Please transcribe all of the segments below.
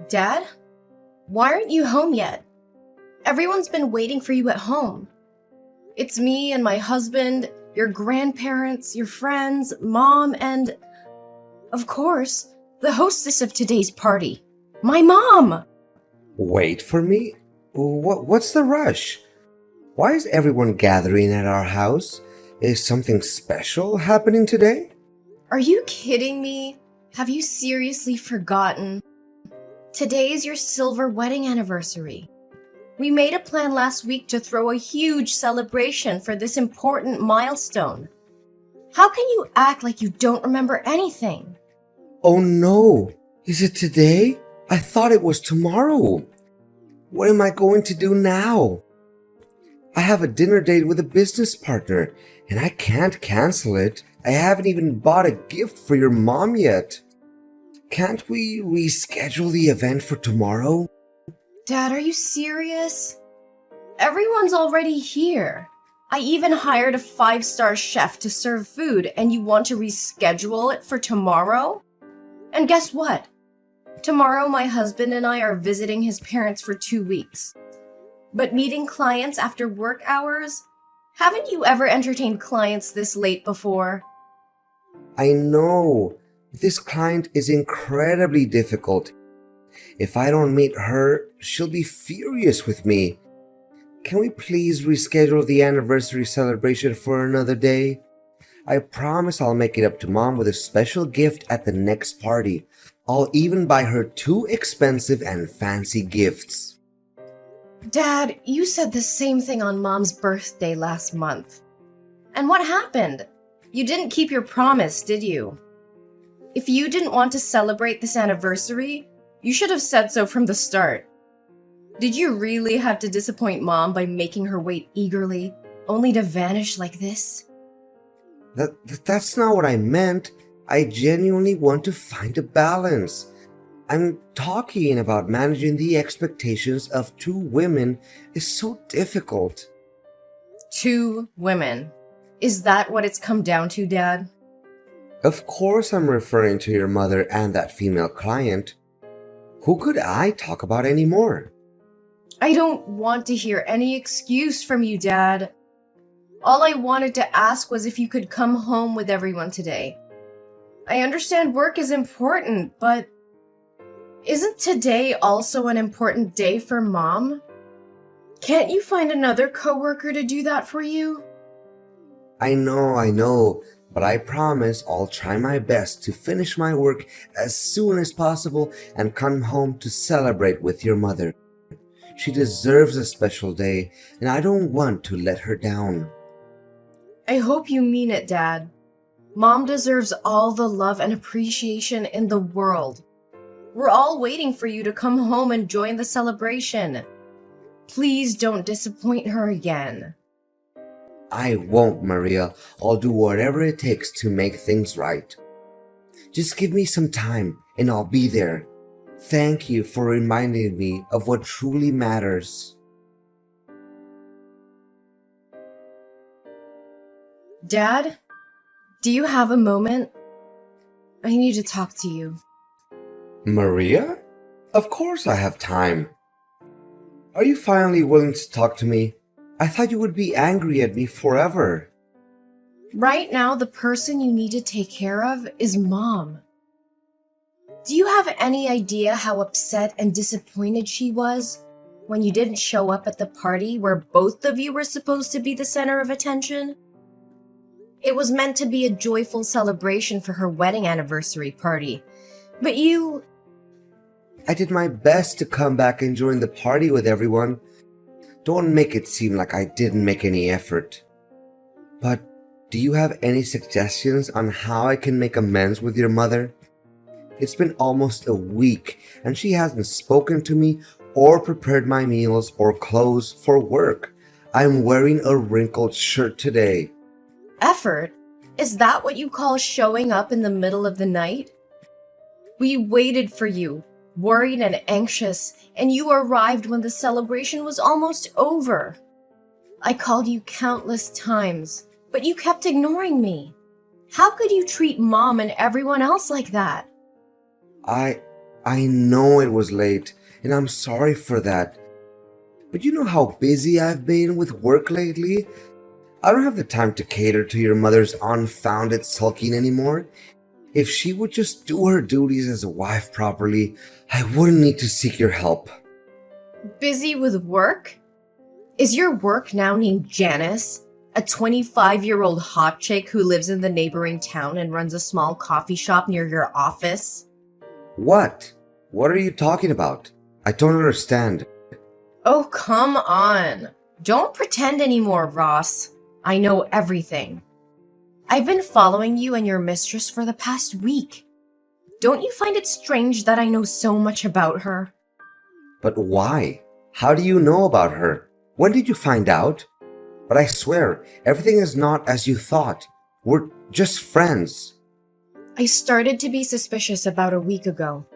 Dad? Why aren't you home yet? Everyone's been waiting for you at home. It's me and my husband, your grandparents, your friends, Mom, and, of course, the hostess of today's party, my mom! Wait for me? What's the rush? Why is everyone gathering at our house? Is something special happening today? Are you kidding me? Have you seriously forgotten? Today is your silver wedding anniversary. We made a plan last week to throw a huge celebration for this important milestone. How can you act like you don't remember anything? Oh no! Is it today? I thought it was tomorrow. What am I going to do now? I have a dinner date with a business partner, and I can't cancel it. I haven't even bought a gift for your mom yet. Can't we reschedule the event for tomorrow? Dad, are you serious? Everyone's already here. I even hired a 5-star chef to serve food, and you want to reschedule it for tomorrow? And guess what? Tomorrow my husband and I are visiting his parents for 2 weeks. But meeting clients after work hours? Haven't you ever entertained clients this late before? I know. This client is incredibly difficult. If I don't meet her, she'll be furious with me. Can we please reschedule the anniversary celebration for another day? I promise I'll make it up to Mom with a special gift at the next party. I'll even buy her 2 expensive and fancy gifts. Dad, you said the same thing on Mom's birthday last month. And what happened? You didn't keep your promise, did you? If you didn't want to celebrate this anniversary, you should have said so from the start. Did you really have to disappoint Mom by making her wait eagerly, only to vanish like this? That's not what I meant. I genuinely want to find a balance. I'm talking about managing the expectations of 2 women is so difficult. 2 women. Is that what it's come down to, Dad? Of course I'm referring to your mother and that female client. Who could I talk about anymore? I don't want to hear any excuse from you, Dad. All I wanted to ask was if you could come home with everyone today. I understand work is important, but isn't today also an important day for Mom? Can't you find another coworker to do that for you? I know, but I promise I'll try my best to finish my work as soon as possible and come home to celebrate with your mother. She deserves a special day, and I don't want to let her down. I hope you mean it, Dad. Mom deserves all the love and appreciation in the world. We're all waiting for you to come home and join the celebration. Please don't disappoint her again. I won't, Maria. I'll do whatever it takes to make things right. Just give me some time, and I'll be there. Thank you for reminding me of what truly matters. Dad, do you have a moment? I need to talk to you. Maria? Of course I have time. Are you finally willing to talk to me? I thought you would be angry at me forever. Right now, the person you need to take care of is Mom. Do you have any idea how upset and disappointed she was when you didn't show up at the party where both of you were supposed to be the center of attention? It was meant to be a joyful celebration for her wedding anniversary party, but you... I did my best to come back and join the party with everyone. Don't make it seem like I didn't make any effort. But do you have any suggestions on how I can make amends with your mother? It's been almost a week and she hasn't spoken to me or prepared my meals or clothes for work. I'm wearing a wrinkled shirt today. Effort? Is that what you call showing up in the middle of the night? We waited for you, worried and anxious, and you arrived when the celebration was almost over. I called you countless times, but you kept ignoring me. How could you treat Mom and everyone else like that? I I know it was late, and I'm sorry for that. But you know how busy I've been with work lately? I don't have the time to cater to your mother's unfounded sulking anymore. If she would just do her duties as a wife properly, I wouldn't need to seek your help. Busy with work? Is your work now named Janice? A 25-year-old hot chick who lives in the neighboring town and runs a small coffee shop near your office? What? What are you talking about? I don't understand. Oh, come on. Don't pretend anymore, Ross. I know everything. I've been following you and your mistress for the past week. Don't you find it strange that I know so much about her? But why? How do you know about her? When did you find out? But I swear, everything is not as you thought. We're just friends. I started to be suspicious about a week ago,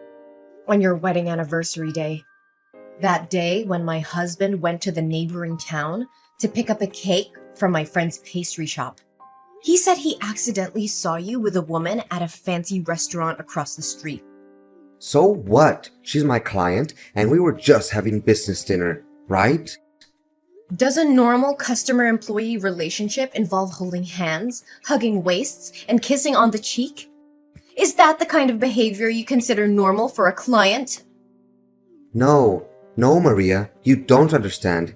on your wedding anniversary day. That day when my husband went to the neighboring town to pick up a cake from my friend's pastry shop. He said he accidentally saw you with a woman at a fancy restaurant across the street. So what? She's my client, and we were just having business dinner, right? Does a normal customer-employee relationship involve holding hands, hugging waists, and kissing on the cheek? Is that the kind of behavior you consider normal for a client? No, Maria, you don't understand.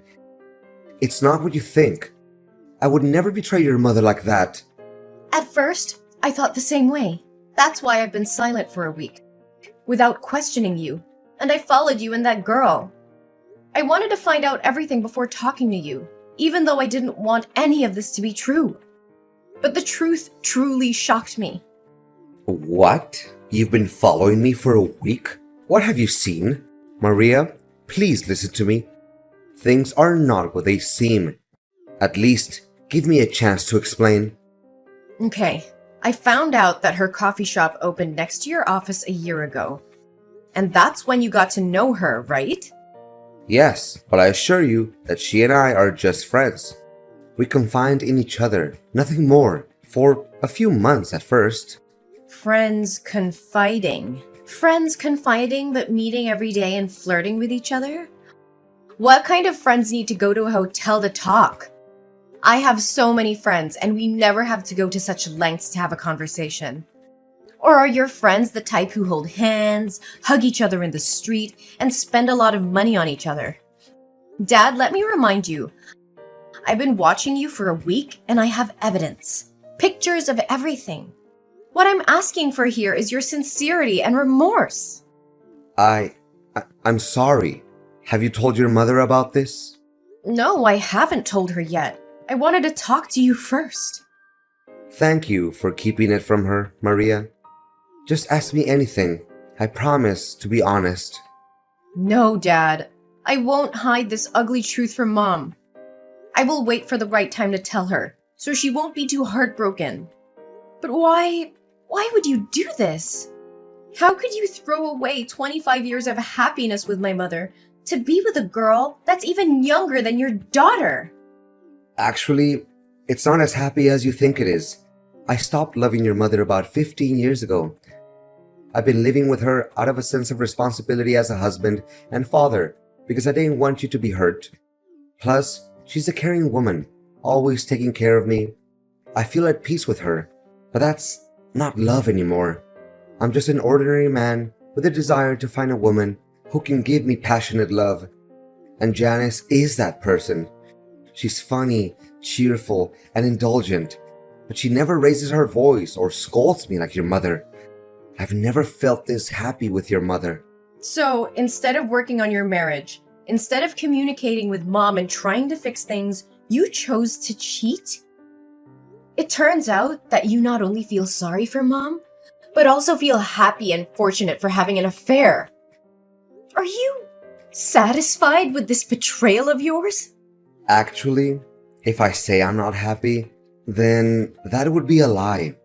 It's not what you think. I would never betray your mother like that. At first, I thought the same way. That's why I've been silent for a week, without questioning you, and I followed you and that girl. I wanted to find out everything before talking to you, even though I didn't want any of this to be true. But the truth truly shocked me. What? You've been following me for a week? What have you seen? Maria, please listen to me. Things are not what they seem. At least, give me a chance to explain. Okay, I found out that her coffee shop opened next to your office a year ago. And that's when you got to know her, right? Yes, but I assure you that she and I are just friends. We confide in each other, nothing more, for a few months at first. Friends confiding. Friends confiding but meeting every day and flirting with each other? What kind of friends need to go to a hotel to talk? I have so many friends and we never have to go to such lengths to have a conversation. Or are your friends the type who hold hands, hug each other in the street, and spend a lot of money on each other? Dad, let me remind you, I've been watching you for a week and I have evidence. Pictures of everything. What I'm asking for here is your sincerity and remorse. I'm sorry. Have you told your mother about this? No, I haven't told her yet. I wanted to talk to you first. Thank you for keeping it from her, Maria. Just ask me anything. I promise to be honest. No, Dad. I won't hide this ugly truth from Mom. I will wait for the right time to tell her, so she won't be too heartbroken. But why would you do this? How could you throw away 25 years of happiness with my mother to be with a girl that's even younger than your daughter? Actually, it's not as happy as you think it is. I stopped loving your mother about 15 years ago. I've been living with her out of a sense of responsibility as a husband and father because I didn't want you to be hurt. Plus, she's a caring woman, always taking care of me. I feel at peace with her, but that's not love anymore. I'm just an ordinary man with a desire to find a woman who can give me passionate love. And Janice is that person. She's funny, cheerful, and indulgent, but she never raises her voice or scolds me like your mother. I've never felt this happy with your mother. So, instead of working on your marriage, instead of communicating with Mom and trying to fix things, you chose to cheat? It turns out that you not only feel sorry for Mom, but also feel happy and fortunate for having an affair. Are you satisfied with this betrayal of yours? Actually, if I say I'm not happy, then that would be a lie.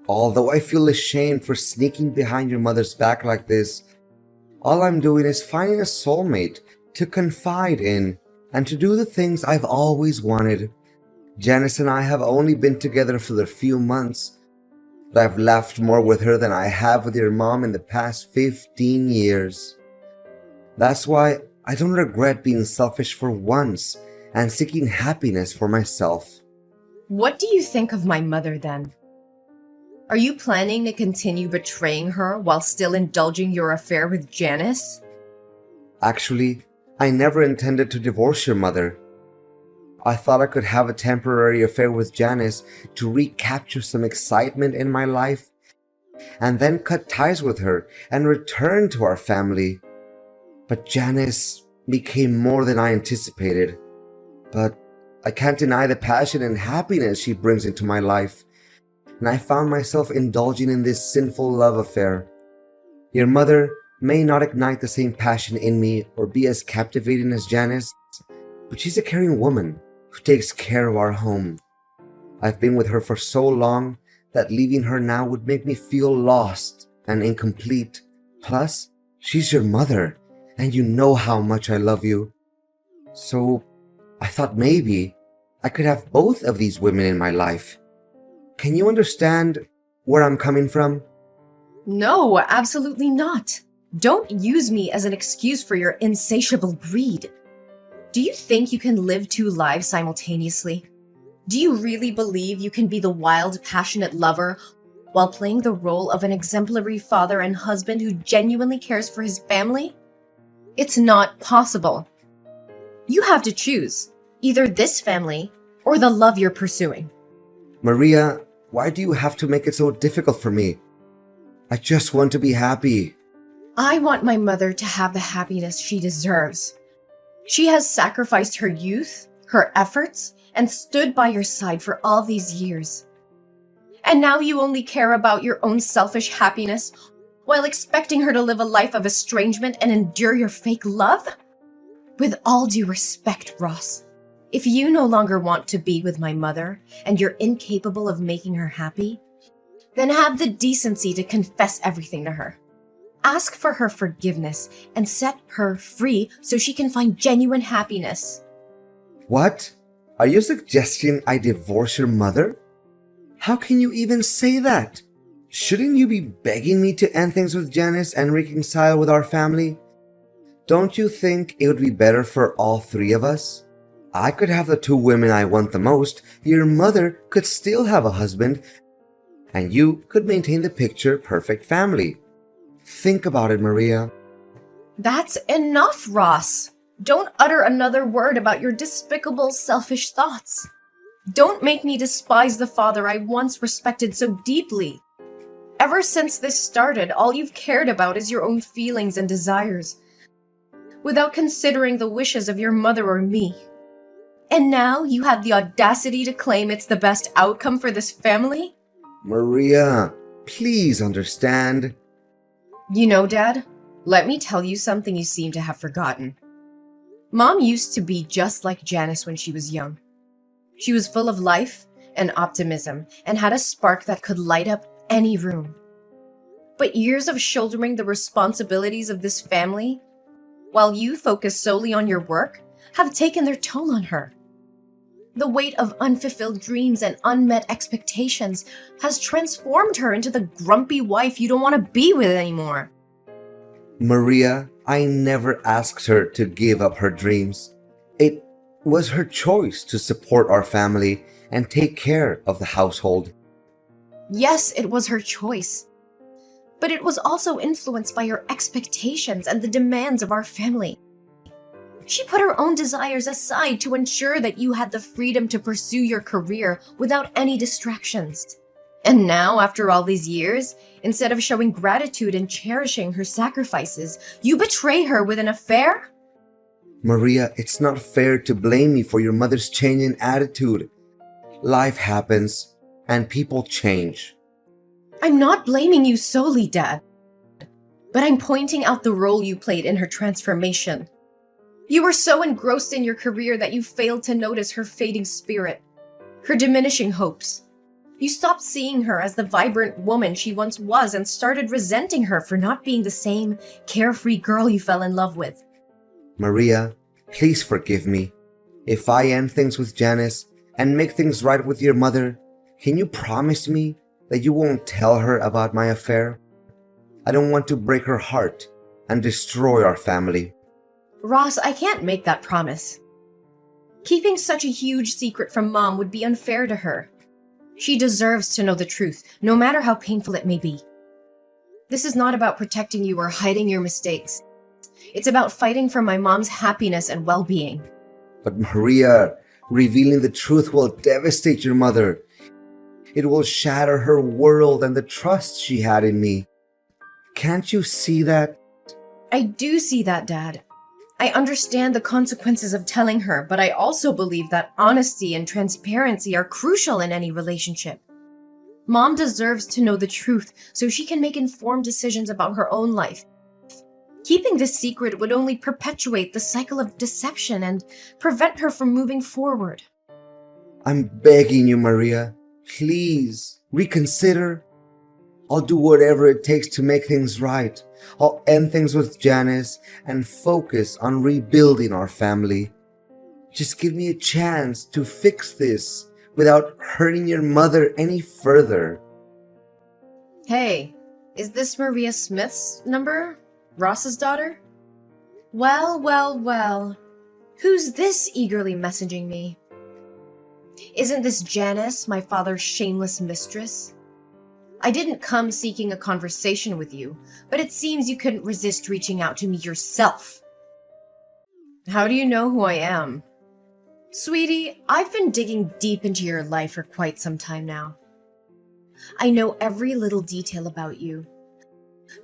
Although I feel ashamed for sneaking behind your mother's back like this, all I'm doing is finding a soulmate to confide in and to do the things I've always wanted. Janice and I have only been together for a few months, but I've laughed more with her than I have with your mom in the past 15 years. That's why I don't regret being selfish for once and seeking happiness for myself. What do you think of my mother then? Are you planning to continue betraying her while still indulging your affair with Janice? Actually, I never intended to divorce your mother. I thought I could have a temporary affair with Janice to recapture some excitement in my life and then cut ties with her and return to our family. But Janice became more than I anticipated. But I can't deny the passion and happiness she brings into my life, and I found myself indulging in this sinful love affair. Your mother may not ignite the same passion in me or be as captivating as Janice, but she's a caring woman who takes care of our home. I've been with her for so long that leaving her now would make me feel lost and incomplete. Plus, she's your mother, and you know how much I love you. So, I thought maybe I could have both of these women in my life. Can you understand where I'm coming from? No, absolutely not. Don't use me as an excuse for your insatiable greed. Do you think you can live two lives simultaneously? Do you really believe you can be the wild, passionate lover while playing the role of an exemplary father and husband who genuinely cares for his family? It's not possible. You have to choose either this family or the love you're pursuing. Maria, why do you have to make it so difficult for me? I just want to be happy. I want my mother to have the happiness she deserves. She has sacrificed her youth, her efforts, and stood by your side for all these years. And now you only care about your own selfish happiness while expecting her to live a life of estrangement and endure your fake love? With all due respect, Ross, if you no longer want to be with my mother and you're incapable of making her happy, then have the decency to confess everything to her. Ask for her forgiveness and set her free so she can find genuine happiness. What? Are you suggesting I divorce your mother? How can you even say that? Shouldn't you be begging me to end things with Janice and reconcile with our family? Don't you think it would be better for all three of us? I could have the two women I want the most, your mother could still have a husband, and you could maintain the picture-perfect family. Think about it, Maria. That's enough, Ross. Don't utter another word about your despicable, selfish thoughts. Don't make me despise the father I once respected so deeply. Ever since this started, all you've cared about is your own feelings and desires, without considering the wishes of your mother or me. And now you have the audacity to claim it's the best outcome for this family? Maria, please understand. You know, Dad, let me tell you something you seem to have forgotten. Mom used to be just like Janice when she was young. She was full of life and optimism and had a spark that could light up any room. But years of shouldering the responsibilities of this family, while you focus solely on your work, have taken their toll on her. The weight of unfulfilled dreams and unmet expectations has transformed her into the grumpy wife you don't want to be with anymore. Maria, I never asked her to give up her dreams. It was her choice to support our family and take care of the household. Yes, it was her choice. But it was also influenced by your expectations and the demands of our family. She put her own desires aside to ensure that you had the freedom to pursue your career without any distractions. And now, after all these years, instead of showing gratitude and cherishing her sacrifices, you betray her with an affair? Maria, it's not fair to blame me for your mother's change in attitude. Life happens, and people change. I'm not blaming you solely, Dad, but I'm pointing out the role you played in her transformation. You were so engrossed in your career that you failed to notice her fading spirit, her diminishing hopes. You stopped seeing her as the vibrant woman she once was and started resenting her for not being the same carefree girl you fell in love with. Maria, please forgive me. If I end things with Janice and make things right with your mother, can you promise me that you won't tell her about my affair? I don't want to break her heart and destroy our family. Ross, I can't make that promise. Keeping such a huge secret from Mom would be unfair to her. She deserves to know the truth, no matter how painful it may be. This is not about protecting you or hiding your mistakes. It's about fighting for my mom's happiness and well-being. But Maria, revealing the truth will devastate your mother. It will shatter her world and the trust she had in me. Can't you see that? I do see that, Dad. I understand the consequences of telling her, but I also believe that honesty and transparency are crucial in any relationship. Mom deserves to know the truth so she can make informed decisions about her own life. Keeping this secret would only perpetuate the cycle of deception and prevent her from moving forward. I'm begging you, Maria. Please, reconsider. I'll do whatever it takes to make things right. I'll end things with Janice and focus on rebuilding our family. Just give me a chance to fix this without hurting your mother any further. Hey, is this Maria Smith's number? Ross's daughter? Well. Who's this eagerly messaging me? Isn't this Janice, my father's shameless mistress? I didn't come seeking a conversation with you, but it seems you couldn't resist reaching out to me yourself. How do you know who I am? Sweetie, I've been digging deep into your life for quite some time now. I know every little detail about you.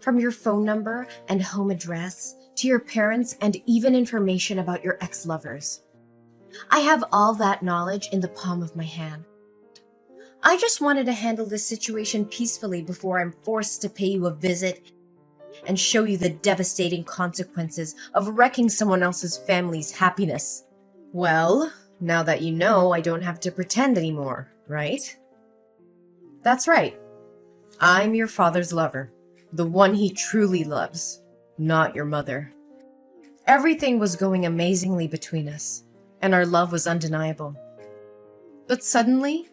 From your phone number and home address, to your parents and even information about your ex-lovers. I have all that knowledge in the palm of my hand. I just wanted to handle this situation peacefully before I'm forced to pay you a visit and show you the devastating consequences of wrecking someone else's family's happiness. Well, now that you know, I don't have to pretend anymore, right? That's right. I'm your father's lover, the one he truly loves, not your mother. Everything was going amazingly between us, and our love was undeniable. But suddenly,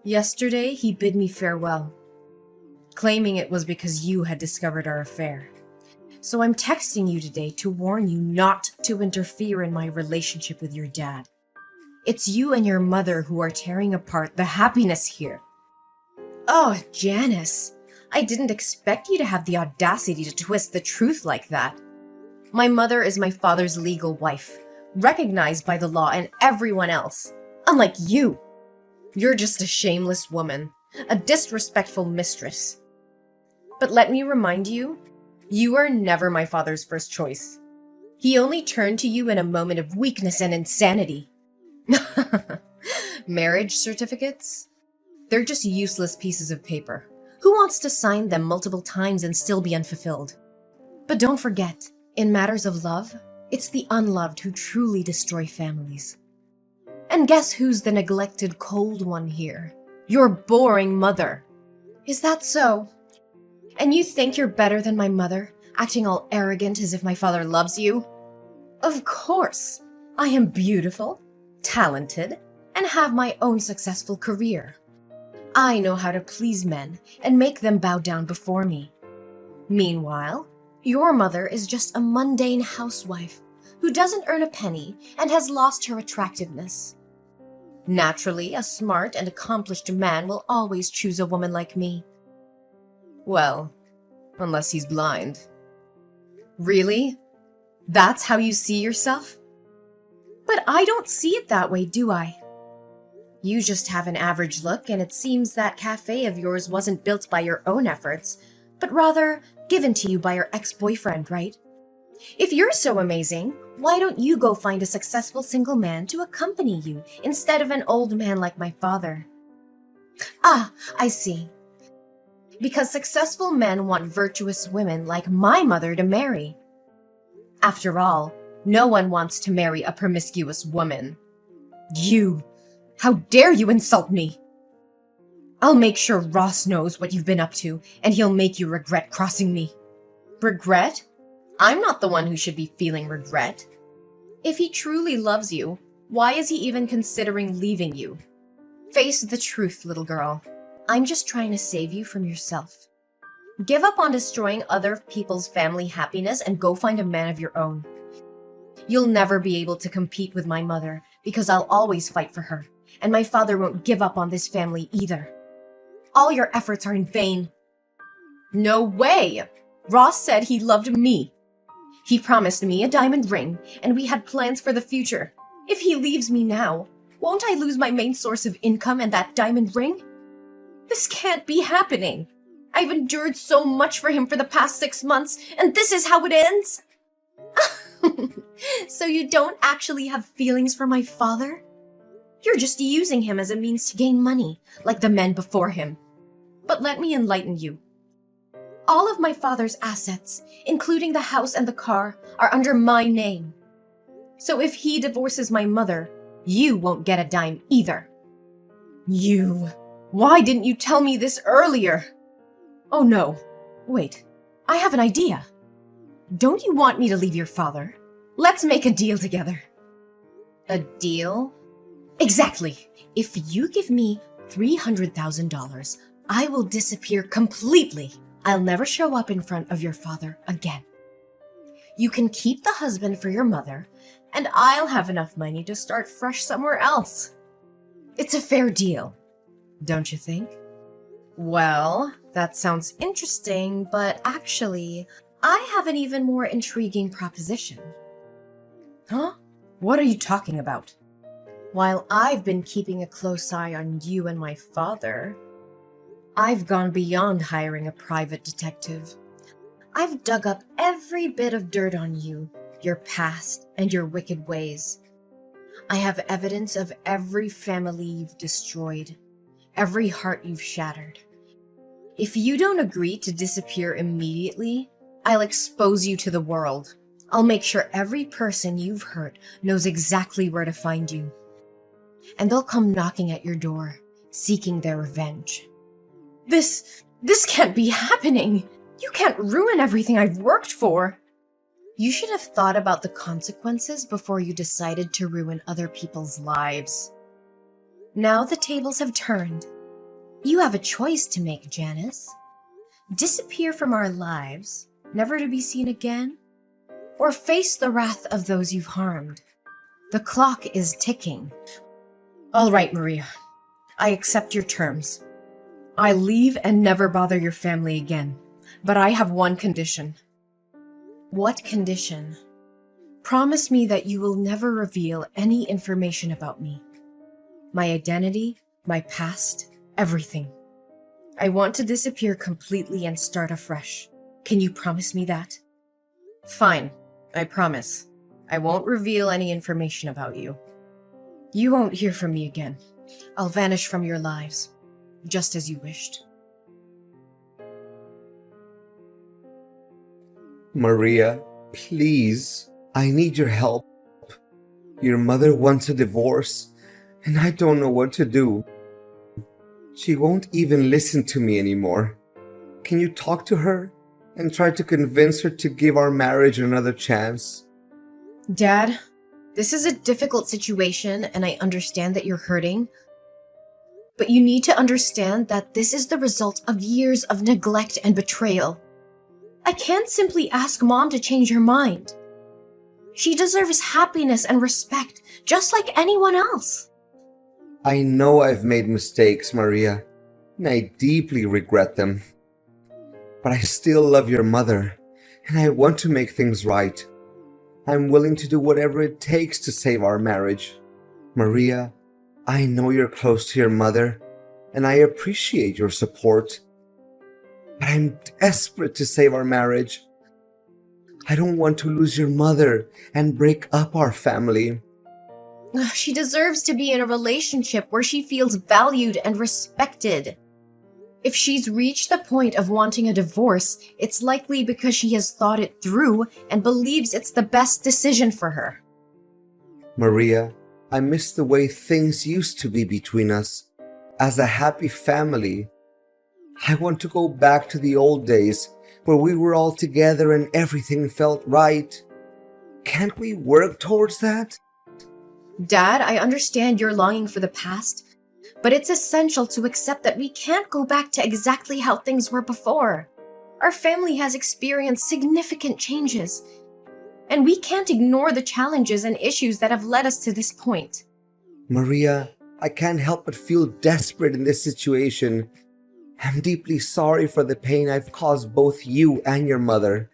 yesterday, he bid me farewell, claiming it was because you had discovered our affair. So I'm texting you today to warn you not to interfere in my relationship with your dad. It's you and your mother who are tearing apart the happiness here. Oh, Janice, I didn't expect you to have the audacity to twist the truth like that. My mother is my father's legal wife, recognized by the law and everyone else, unlike you. You're just a shameless woman, a disrespectful mistress. But let me remind you, you are never my father's first choice. He only turned to you in a moment of weakness and insanity. Marriage certificates? They're just useless pieces of paper. Who wants to sign them multiple times and still be unfulfilled? But don't forget, in matters of love, it's the unloved who truly destroy families. And guess who's the neglected cold one here? Your boring mother. Is that so? And you think you're better than my mother, acting all arrogant as if my father loves you? Of course. I am beautiful, talented, and have my own successful career. I know how to please men and make them bow down before me. Meanwhile, your mother is just a mundane housewife who doesn't earn a penny and has lost her attractiveness. Naturally, a smart and accomplished man will always choose a woman like me. Well, unless he's blind. Really? That's how you see yourself? But I don't see it that way, do I? You just have an average look, and it seems that cafe of yours wasn't built by your own efforts, but rather given to you by your ex-boyfriend, right? If you're so amazing, why don't you go find a successful single man to accompany you instead of an old man like my father? Ah, I see. Because successful men want virtuous women like my mother to marry. After all, no one wants to marry a promiscuous woman. You! How dare you insult me? I'll make sure Ross knows what you've been up to, and he'll make you regret crossing me. Regret? I'm not the one who should be feeling regret. If he truly loves you, why is he even considering leaving you? Face the truth, little girl. I'm just trying to save you from yourself. Give up on destroying other people's family happiness and go find a man of your own. You'll never be able to compete with my mother because I'll always fight for her, and my father won't give up on this family either. All your efforts are in vain. No way! Ross said he loved me. He promised me a diamond ring, and we had plans for the future. If he leaves me now, won't I lose my main source of income and that diamond ring? This can't be happening. I've endured so much for him for the past 6 months, and this is how it ends? So you don't actually have feelings for my father? You're just using him as a means to gain money, like the men before him. But let me enlighten you. All of my father's assets, including the house and the car, are under my name. So if he divorces my mother, you won't get a dime either. Why didn't you tell me this earlier? Oh no, wait, I have an idea. Don't you want me to leave your father? Let's make a deal together. A deal? Exactly. If you give me $300,000, I will disappear completely. I'll never show up in front of your father again. You can keep the husband for your mother, and I'll have enough money to start fresh somewhere else. It's a fair deal, don't you think? Well, that sounds interesting, but actually, I have an even more intriguing proposition. Huh? What are you talking about? While I've been keeping a close eye on you and my father, I've gone beyond hiring a private detective. I've dug up every bit of dirt on you, your past, and your wicked ways. I have evidence of every family you've destroyed, every heart you've shattered. If you don't agree to disappear immediately, I'll expose you to the world. I'll make sure every person you've hurt knows exactly where to find you. And they'll come knocking at your door, seeking their revenge. This can't be happening. You can't ruin everything I've worked for. You should have thought about the consequences before you decided to ruin other people's lives. Now the tables have turned. You have a choice to make, Janice. Disappear from our lives, never to be seen again, or face the wrath of those you've harmed. The clock is ticking. All right, Maria. I accept your terms. I leave and never bother your family again. But I have one condition. What condition? Promise me that you will never reveal any information about me. My identity, my past, everything. I want to disappear completely and start afresh. Can you promise me that? Fine, I promise. I won't reveal any information about you. You won't hear from me again. I'll vanish from your lives, just as you wished. Maria, please, I need your help. Your mother wants a divorce, and I don't know what to do. She won't even listen to me anymore. Can you talk to her and try to convince her to give our marriage another chance? Dad, this is a difficult situation, and I understand that you're hurting. But you need to understand that this is the result of years of neglect and betrayal. I can't simply ask Mom to change her mind. She deserves happiness and respect, just like anyone else. I know I've made mistakes, Maria, and I deeply regret them. But I still love your mother, and I want to make things right. I'm willing to do whatever it takes to save our marriage. Maria, I know you're close to your mother, and I appreciate your support. But I'm desperate to save our marriage. I don't want to lose your mother and break up our family. She deserves to be in a relationship where she feels valued and respected. If she's reached the point of wanting a divorce, it's likely because she has thought it through and believes it's the best decision for her. Maria, I miss the way things used to be between us. As a happy family, I want to go back to the old days where we were all together and everything felt right. Can't we work towards that? Dad, I understand you're longing for the past, but it's essential to accept that we can't go back to exactly how things were before. Our family has experienced significant changes, and we can't ignore the challenges and issues that have led us to this point. Maria, I can't help but feel desperate in this situation. I'm deeply sorry for the pain I've caused both you and your mother.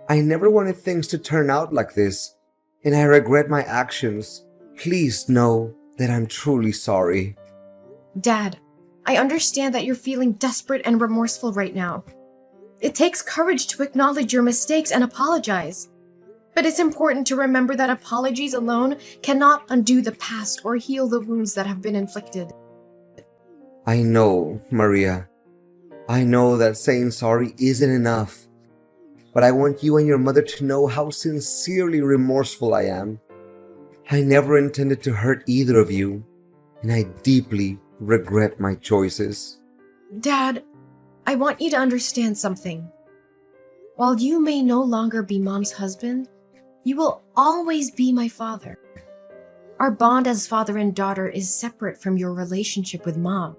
I never wanted things to turn out like this, and I regret my actions. Please know that I'm truly sorry. Dad, I understand that you're feeling desperate and remorseful right now. It takes courage to acknowledge your mistakes and apologize. But it's important to remember that apologies alone cannot undo the past or heal the wounds that have been inflicted. I know, Maria. I know that saying sorry isn't enough. But I want you and your mother to know how sincerely remorseful I am. I never intended to hurt either of you, and I deeply regret my choices. Dad, I want you to understand something. While you may no longer be Mom's husband, you will always be my father. Our bond as father and daughter is separate from your relationship with Mom.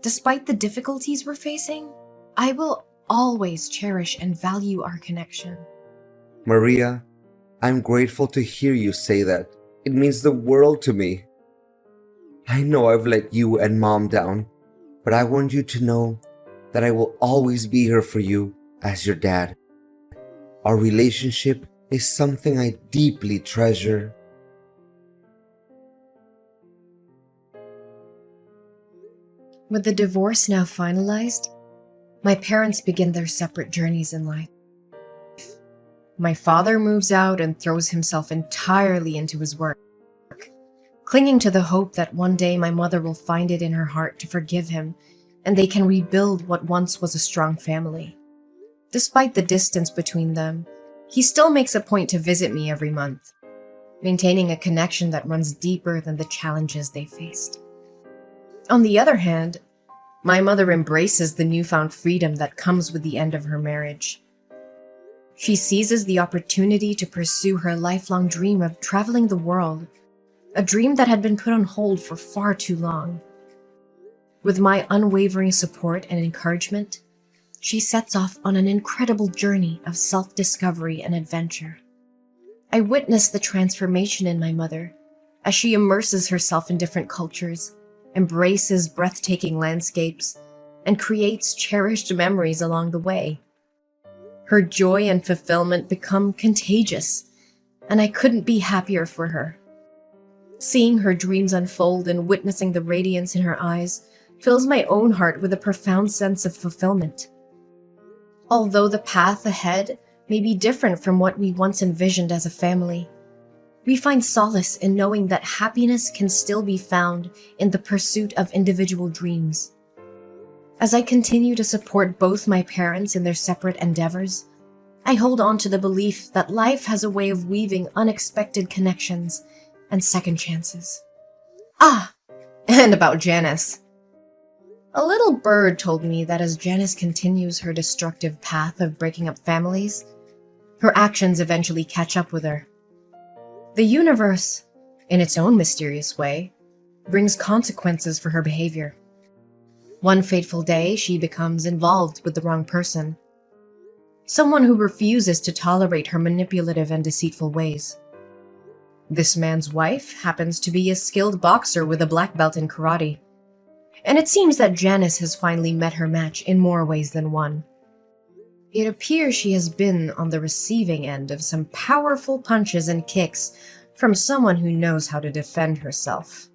Despite the difficulties we're facing, I will always cherish and value our connection. Maria, I'm grateful to hear you say that. It means the world to me. I know I've let you and Mom down, but I want you to know that I will always be here for you as your dad. Our relationship is something I deeply treasure. With the divorce now finalized, my parents begin their separate journeys in life. My father moves out and throws himself entirely into his work, clinging to the hope that one day my mother will find it in her heart to forgive him and they can rebuild what once was a strong family. Despite the distance between them, he still makes a point to visit me every month, maintaining a connection that runs deeper than the challenges they faced. On the other hand, my mother embraces the newfound freedom that comes with the end of her marriage. She seizes the opportunity to pursue her lifelong dream of traveling the world, a dream that had been put on hold for far too long. With my unwavering support and encouragement, she sets off on an incredible journey of self-discovery and adventure. I witness the transformation in my mother as she immerses herself in different cultures, embraces breathtaking landscapes, and creates cherished memories along the way. Her joy and fulfillment become contagious, and I couldn't be happier for her. Seeing her dreams unfold and witnessing the radiance in her eyes fills my own heart with a profound sense of fulfillment. Although the path ahead may be different from what we once envisioned as a family, we find solace in knowing that happiness can still be found in the pursuit of individual dreams. As I continue to support both my parents in their separate endeavors, I hold on to the belief that life has a way of weaving unexpected connections and second chances. And about Janice. A little bird told me that as Janice continues her destructive path of breaking up families, her actions eventually catch up with her. The universe, in its own mysterious way, brings consequences for her behavior. One fateful day, she becomes involved with the wrong person, someone who refuses to tolerate her manipulative and deceitful ways. This man's wife happens to be a skilled boxer with a black belt in karate, and it seems that Janice has finally met her match in more ways than one. It appears she has been on the receiving end of some powerful punches and kicks from someone who knows how to defend herself.